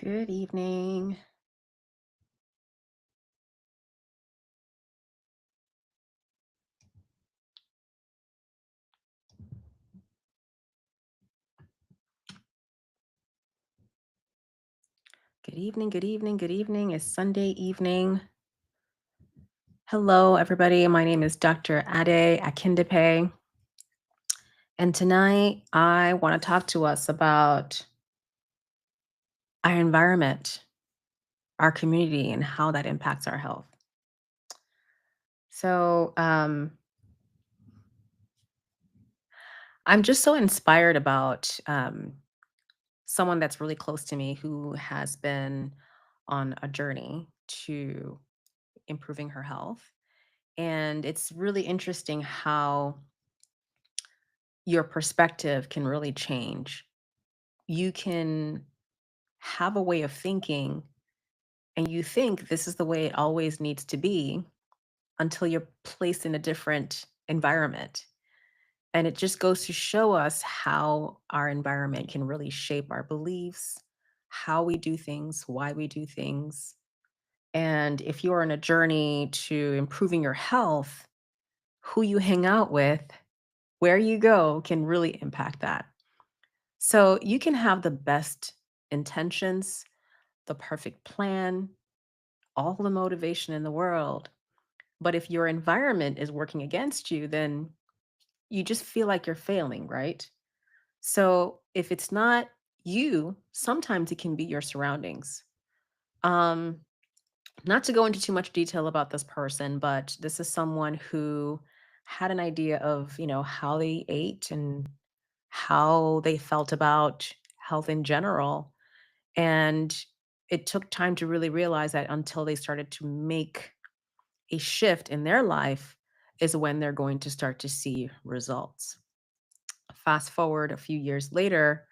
Good evening. Good evening. Good evening. Good evening. It's Sunday evening. Hello, everybody. My name is Dr. Ade Akindepe. And tonight I want to talk to us about our environment, our community, and how that impacts our health. So, I'm just so inspired about someone that's really close to me who has been on a journey to improving her health. And it's really interesting how your perspective can really change. You can have a way of thinking, and you think this is the way it always needs to be until you're placed in a different environment. And it just goes to show us how our environment can really shape our beliefs, how we do things, why we do things. And if you're on a journey to improving your health, who you hang out with, where you go can really impact that. So you can have the best intentions, the perfect plan, all the motivation in the world. But if your environment is working against you, then you just feel like you're failing, right? So if it's not you, sometimes it can be your surroundings. Um, Not to go into too much detail about this person, but this is someone who had an idea of, how they ate and how they felt about health in general. And it took time to really realize that until they started to make a shift in their life is when they're going to start to see results. Fast forward a few years later,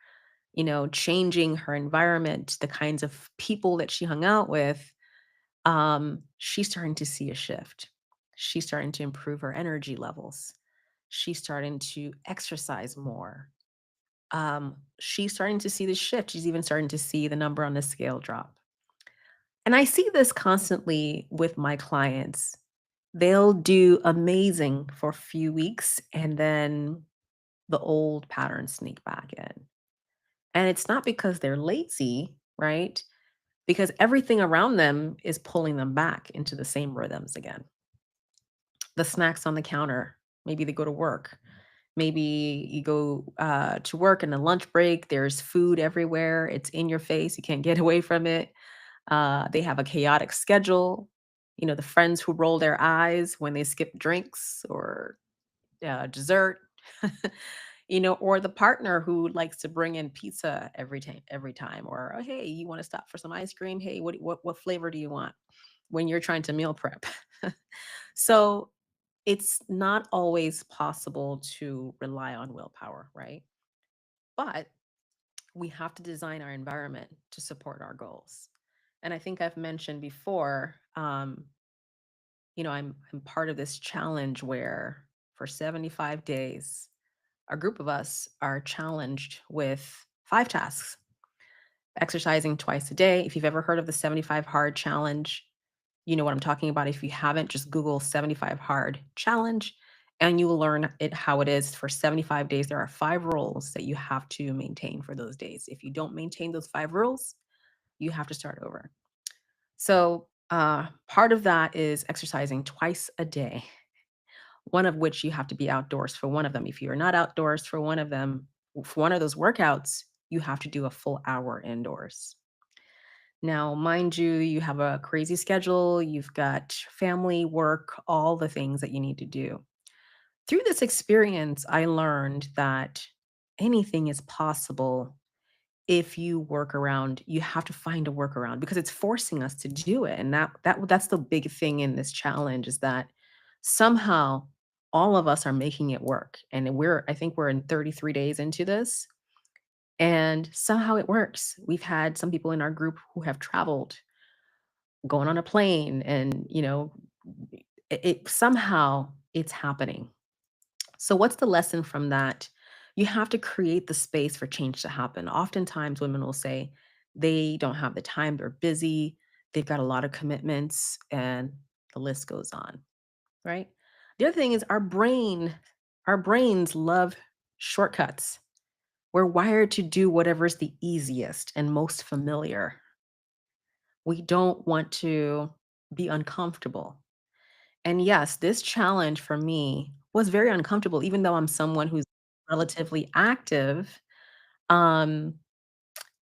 changing her environment, the kinds of people that she hung out with, she's starting to see a shift. She's starting to improve her energy levels. She's starting to exercise more. She's starting to see the shift. She's even starting to see the number on the scale drop. And I see this constantly with my clients. They'll do amazing for a few weeks and then the old patterns sneak back in. And it's not because they're lazy, right? Because everything around them is pulling them back into the same rhythms again. The snacks on the counter, maybe they go to work. Maybe you go to work in a lunch break, there's food everywhere, it's in your face, you can't get away from it. They have a chaotic schedule. The friends who roll their eyes when they skip drinks or dessert, or the partner who likes to bring in pizza every time, or oh, hey, you want to stop for some ice cream? Hey, what flavor do you want? When you're trying to meal prep. So it's not always possible to rely on willpower, right? But we have to design our environment to support our goals. And I think I've mentioned before, I'm part of this challenge where for 75 days, a group of us are challenged with 5 tasks. Exercising twice a day. If you've ever heard of the 75 hard challenge, you know what I'm talking about. If you haven't, just Google 75 hard challenge and you will learn it how it is for 75 days. There are 5 rules that you have to maintain for those days. If you don't maintain those 5 rules, you have to start over. So, part of that is exercising twice a day, one of which you have to be outdoors for one of them. If you are not outdoors for one of them, for one of those workouts, you have to do a full hour indoors. Now, mind you, you have a crazy schedule, you've got family, work, all the things that you need to do. Through this experience, I learned that anything is possible if you work around, you have to find a workaround because it's forcing us to do it. And that's the big thing in this challenge is that somehow all of us are making it work. And I think we're in 33 days into this and somehow it works. We've had some people in our group who have traveled going on a plane and it somehow it's happening. So what's the lesson from that? You have to create the space for change to happen. Oftentimes women will say They don't have the time, they're busy, they've got a lot of commitments, and the list goes on, right? The other thing is our brains love shortcuts. We're wired to do whatever's the easiest and most familiar. We don't want to be uncomfortable. And yes, this challenge for me was very uncomfortable, even though I'm someone who's relatively active. Um,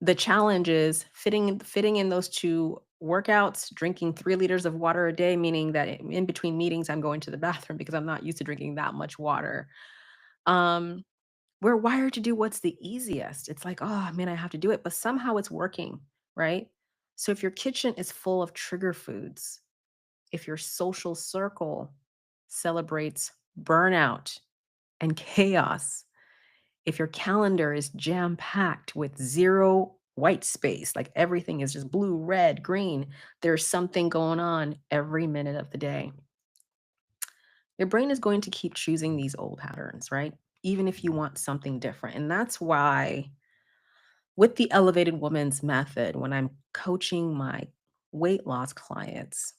the challenge is fitting in those 2 workouts, drinking 3 liters of water a day, meaning that in between meetings, I'm going to the bathroom because I'm not used to drinking that much water. Um, we're wired to do what's the easiest. It's like, "Oh, man, I have to do it," but somehow it's working, right? So if your kitchen is full of trigger foods, if your social circle celebrates burnout and chaos, if your calendar is jam packed with zero white space, like everything is just blue, red, green, there's something going on every minute of the day. Your brain is going to keep choosing these old patterns, right? Even if you want something different. And that's why, with the elevated woman's method, when I'm coaching my weight loss clients,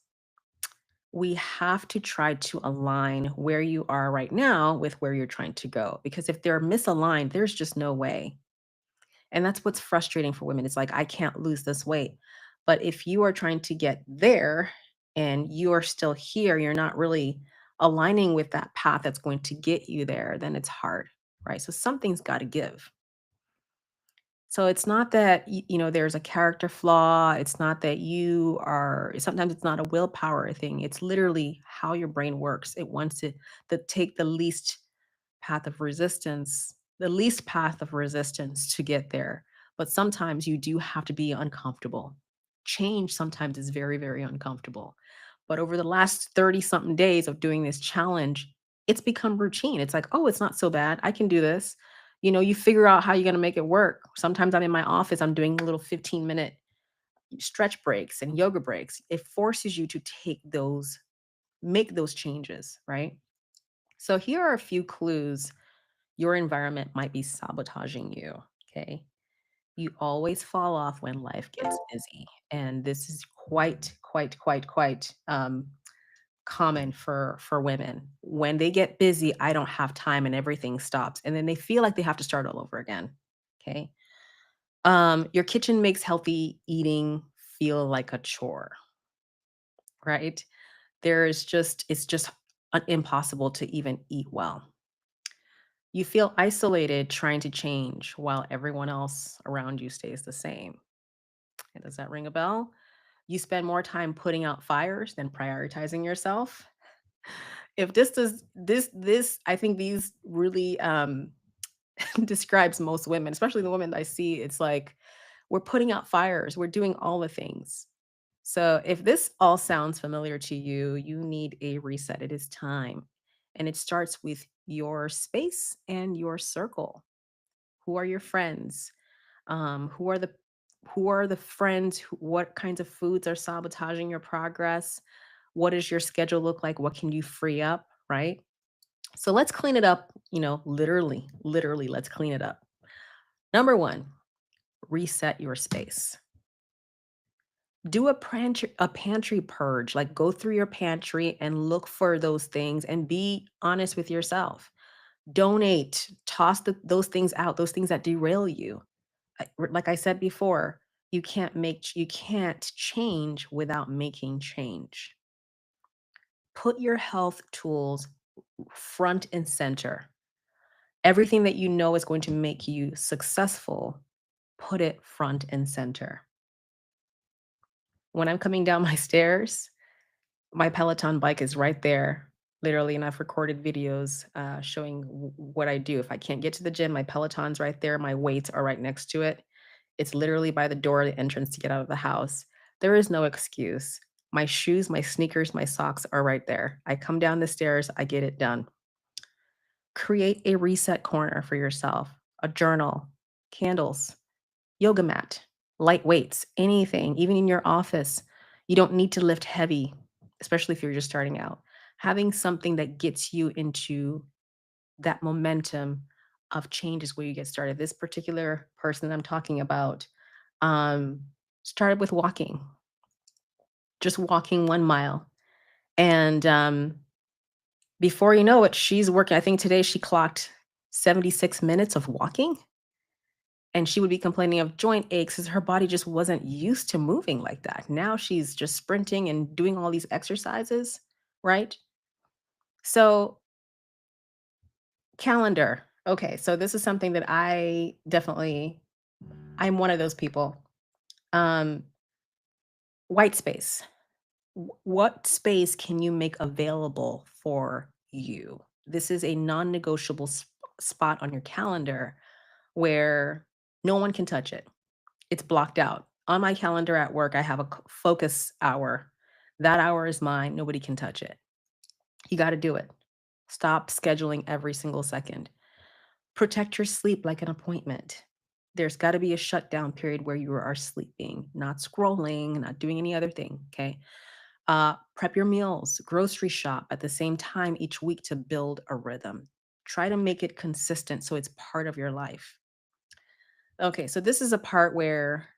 we have to try to align where you are right now with where you're trying to go. Because if they're misaligned, there's just no way. And that's what's frustrating for women. It's like, I can't lose this weight. But if you are trying to get there and you are still here, you're not really aligning with that path that's going to get you there, then it's hard, right? So something's got to give. So it's not that there's a character flaw. It's not that you are. Sometimes it's not a willpower thing. It's literally how your brain works. It wants to take the least path of resistance to get there. But sometimes you do have to be uncomfortable. Change sometimes is very, very uncomfortable. But over the last 30 something days of doing this challenge, it's become routine. It's like, oh, it's not so bad. I can do this. You figure out how you're going to make it work. Sometimes I'm in my office, I'm doing little 15-minute stretch breaks and yoga breaks. It forces you to make those changes, right? So here are a few clues your environment might be sabotaging you. Okay. You always fall off when life gets busy. And this is quite common for women. When they get busy, I don't have time and everything stops. And then they feel like they have to start all over again. Okay. Your kitchen makes healthy eating feel like a chore, right? It's just impossible to even eat well. You feel isolated trying to change while everyone else around you stays the same. And does that ring a bell? You spend more time putting out fires than prioritizing yourself. If this does this I think these really describes most women, especially the women that I see. It's like we're putting out fires, we're doing all the things. So if this all sounds familiar to you, you need a reset. It is time. And it starts with your space and your circle. Who are your friends? Um, who are the who are the friends? What kinds of foods are sabotaging your progress? What does your schedule look like? What can you free up? Right. So let's clean it up. Literally, let's clean it up. Number one, reset your space. Do a pantry purge. Like go through your pantry and look for those things and be honest with yourself. Donate, toss those things out, those things that derail you. Like I said before, you can't change without making change. Put your health tools front and center. Everything that you know is going to make you successful, put it front and center. When I'm coming down my stairs, my Peloton bike is right there, literally, and I've recorded videos, showing what I do. If I can't get to the gym, my Peloton's right there, my weights are right next to it. It's literally by the door, the entrance to get out of the house. There is no excuse. My shoes, my sneakers, my socks are right there. I come down the stairs, I get it done. Create a reset corner for yourself, a journal, candles, yoga mat, light weights, anything, even in your office. You don't need to lift heavy, especially if you're just starting out. Having something that gets you into that momentum of change is where you get started. This particular person I'm talking about, Um, Started with walking, just walking 1 mile. And, before you know it, she's working I think today she clocked 76 minutes of walking, and she would be complaining of joint aches because her body just wasn't used to moving like that. Now she's just sprinting and doing all these exercises, right? So, calendar. Okay, so this is something that I'm one of those people. Um, White space. What space can you make available for you? This is a non-negotiable spot on your calendar where no one can touch it. It's blocked out. On my calendar at work, I have a focus hour. That hour is mine. Nobody can touch it. You got to do it. Stop scheduling every single second. Protect your sleep like an appointment. There's got to be a shutdown period where you are sleeping, not scrolling, not doing any other thing. Okay. Prep your meals, grocery shop at the same time each week to build a rhythm. Try to make it consistent so it's part of your life. Okay, so this is a part where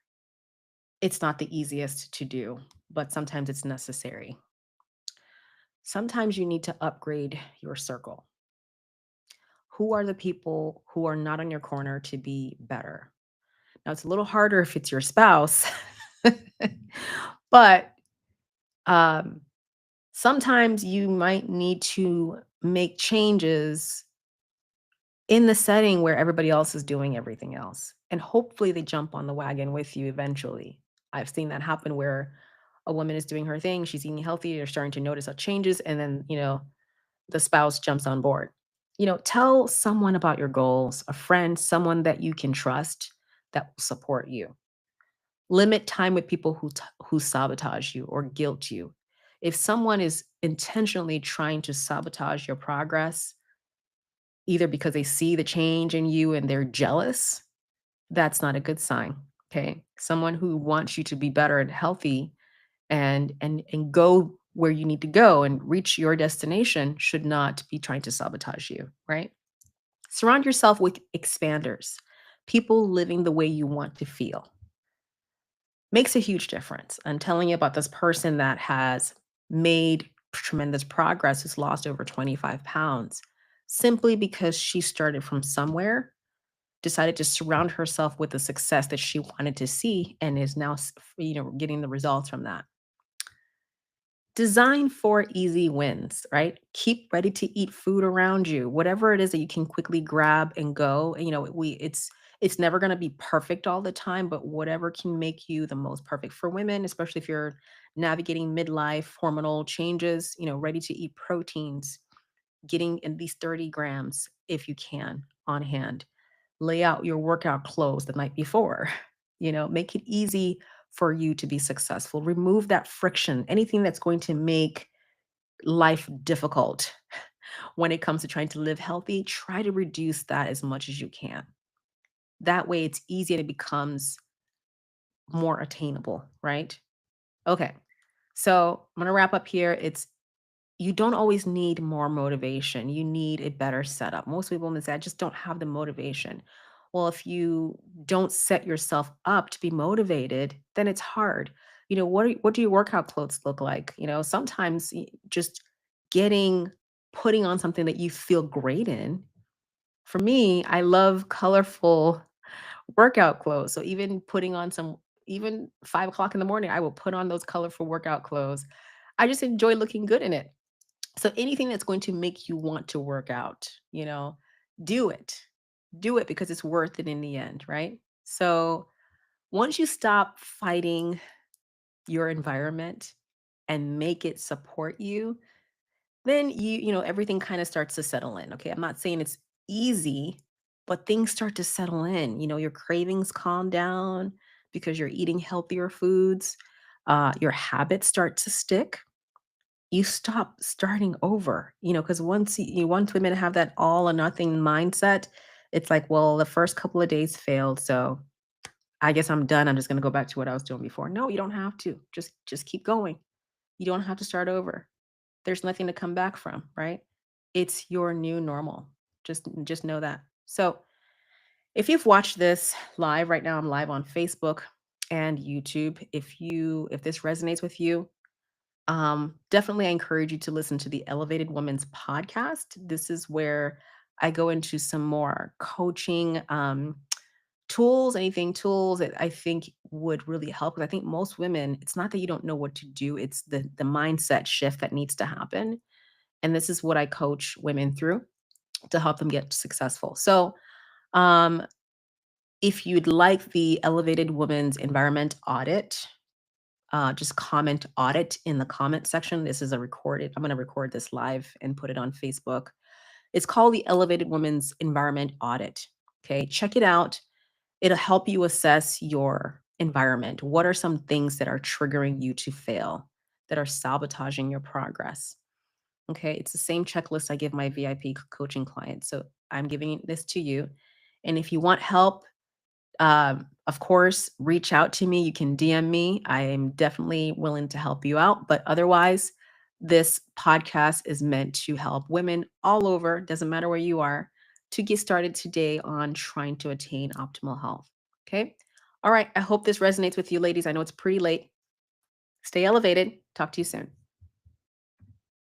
it's not the easiest to do, but sometimes it's necessary. Sometimes you need to upgrade your circle. Who are the people who are not on your corner to be better? Now, it's a little harder if it's your spouse, but um, sometimes you might need to make changes in the setting where everybody else is doing everything else. And hopefully they jump on the wagon with you eventually. I've seen that happen where a woman is doing her thing, she's eating healthy, they're starting to notice changes, and then, the spouse jumps on board. Tell someone about your goals, a friend, someone that you can trust that will support you. Limit time with people who sabotage you or guilt you. If someone is intentionally trying to sabotage your progress, either because they see the change in you and they're jealous, that's not a good sign. Okay. Someone who wants you to be better and healthy and go where you need to go and reach your destination should not be trying to sabotage you, right? Surround yourself with expanders, people living the way you want to feel. Makes a huge difference. I'm telling you about this person that has made tremendous progress, who's lost over 25 pounds simply because she started from somewhere, decided to surround herself with the success that she wanted to see, and is now, getting the results from that. Design for easy wins, right? Keep ready to eat food around you. Whatever it is that you can quickly grab and go. It's never going to be perfect all the time, but whatever can make you the most perfect for women, especially if you're navigating midlife hormonal changes, ready to eat proteins, getting at least 30 grams if you can on hand. Lay out your workout clothes the night before. Make it easy for you to be successful. Remove that friction, anything that's going to make life difficult when it comes to trying to live healthy. Try to reduce that as much as you can. That way, it's easy and it becomes more attainable, right? Okay. So I'm going to wrap up here. You don't always need more motivation. You need a better setup. Most people will say, I just don't have the motivation. Well, if you don't set yourself up to be motivated, then it's hard. What do your workout clothes look like? Sometimes just getting putting on something that you feel great in. For me, I love colorful workout clothes. So even 5 o'clock in the morning, I will put on those colorful workout clothes. I just enjoy looking good in it. So anything that's going to make you want to work out, do it. Do it because it's worth it in the end, right? So once you stop fighting your environment and make it support you, then everything kind of starts to settle in. Okay. I'm not saying it's easy, but things start to settle in. Your cravings calm down because you're eating healthier foods. Your habits start to stick. You stop starting over, because once women have that all or nothing mindset, it's like, well, the first couple of days failed, so I guess I'm done. I'm just gonna go back to what I was doing before. No, you don't have to. Just keep going. You don't have to start over. There's nothing to come back from, right? It's your new normal. Just know that. So if you've watched this live right now, I'm live on Facebook. and YouTube. If this resonates with you, definitely I encourage you to listen to the Elevated Women's podcast. This is where I go into some more coaching tools, anything tools that I think would really help. 'Cause I think most women, it's not that you don't know what to do, it's the mindset shift that needs to happen. And this is what I coach women through to help them get successful. So, um, if you'd like the Elevated Women's Environment Audit, just comment audit in the comment section. This is a recorded, I'm going to record this live and put it on Facebook. It's called the Elevated Women's Environment Audit. Okay, check it out. It'll help you assess your environment. What are some things that are triggering you to fail, that are sabotaging your progress? Okay, it's the same checklist I give my VIP coaching clients. So I'm giving this to you. And if you want help, of course, reach out to me. You can DM me. I am definitely willing to help you out. But otherwise, this podcast is meant to help women all over, doesn't matter where you are, to get started today on trying to attain optimal health. Okay. All right. I hope this resonates with you, ladies. I know it's pretty late. Stay elevated. Talk to you soon.